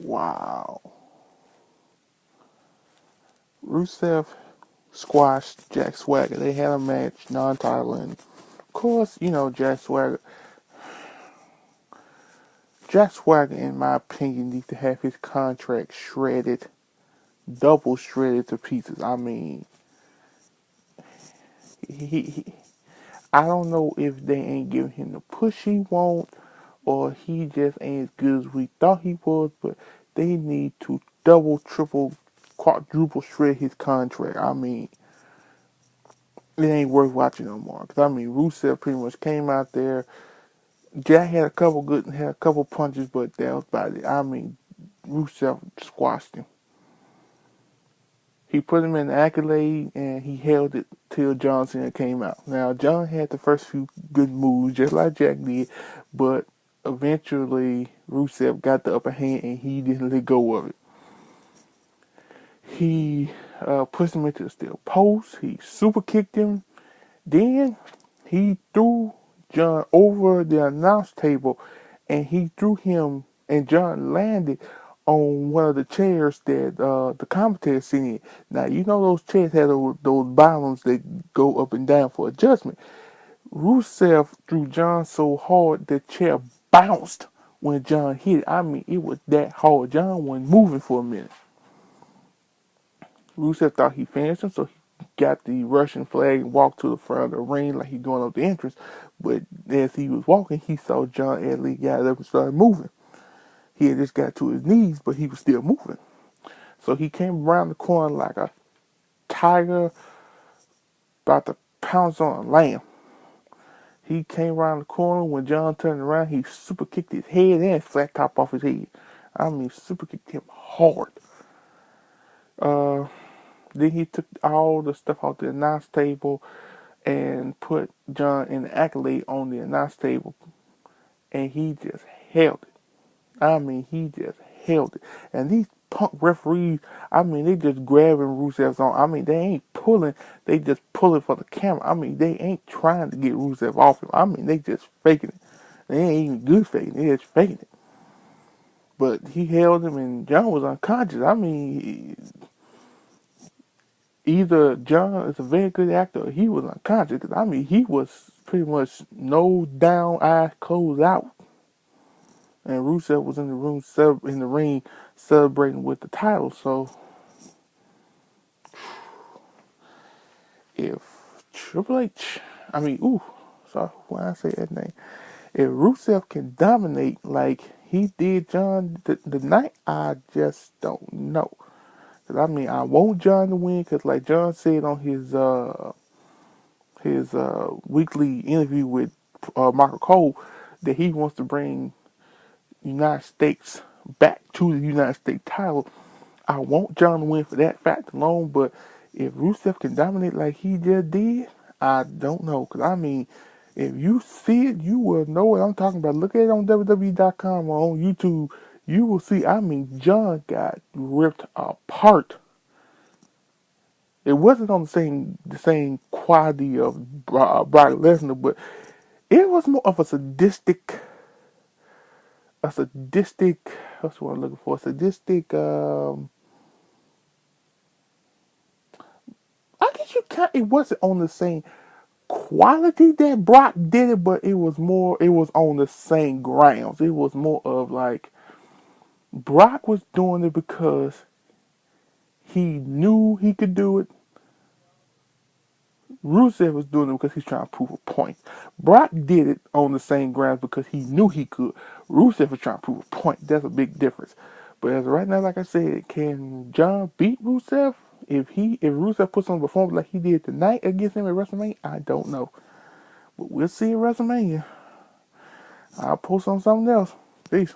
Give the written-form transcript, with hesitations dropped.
Wow. Rusev squashed Jack Swagger. They had a match, non-title, and of course, Jack Swagger. Jack Swagger, in my opinion, needs to have his contract shredded, double shredded to pieces. I mean, he I don't know if they ain't giving him the push he want, or he just ain't as good as we thought he was. But they need to double, triple, quadruple shred his contract. I mean, it ain't worth watching no more. Cause I mean, Rusev pretty much came out there. Jack had a couple punches, but that was about it. I mean, Rusev squashed him. He put him in the accolade and he held it till John Cena came out. Now, John had the first few good moves, just like Jack did, but eventually Rusev got the upper hand and he didn't let go of it. He pushed him into the steel post. He super kicked him. Then he threw John over the announce table and he threw him, and John landed on one of the chairs that the commentators sitting in. Now, those chairs had those bottoms that go up and down for adjustment. Rusev threw John so hard the chair bounced when John hit it. I mean, it was that hard. John wasn't moving for a minute. Rusev thought he finished him, so he got the Russian flag and walked to the front of the ring like he going up the entrance. But as he was walking, he saw John Adley got up and started moving. He had just got to his knees, but he was still moving. So he came around the corner like a tiger about to pounce on a lamb. He came around the corner. When John turned around, he super kicked his head and flat top off his head. I mean, super kicked him hard. Then he took all the stuff off the announce table and put John in the accolade on the announce table. And he just held it. I mean, he just held it. And these punk referees, I mean, they just grabbing Rusev's arm. I mean, they ain't pulling. They just pulling for the camera. I mean, they ain't trying to get Rusev off him. I mean, they just faking it. They ain't even good faking. They just faking it. But he held him and John was unconscious. I mean, either John is a very good actor or he was unconscious. Cause, I mean, he was pretty much nose down, eyes closed out. And Rusev was in the ring celebrating with the title. So if Triple H, I mean, sorry when I say that name, if Rusev can dominate like he did John the night, I just don't know. Cause I mean, I want John to win, cause like John said on his weekly interview with Michael Cole, that he wants to bring United States back to the United States title. I want John to win for that fact alone, but if Rusev can dominate like he just did, I don't know. Because, I mean, if you see it, you will know what I'm talking about. Look at it on WWE.com or on YouTube. You will see, I mean, John got ripped apart. It wasn't on the same quality of Brock Lesnar, but it was more of a sadistic, what's the word I'm looking for? Sadistic, I guess it wasn't on the same quality that Brock did it, but it was on the same grounds. It was more of like, Brock was doing it because he knew he could do it. Rusev was doing it because he's trying to prove a point. Brock did it on the same grounds because he knew he could. Rusev was trying to prove a point. That's a big difference. But as of right now, like I said, can John beat Rusev? If Rusev puts on a performance like he did tonight against him at WrestleMania, I don't know. But we'll see at WrestleMania. I'll post on something else. Peace.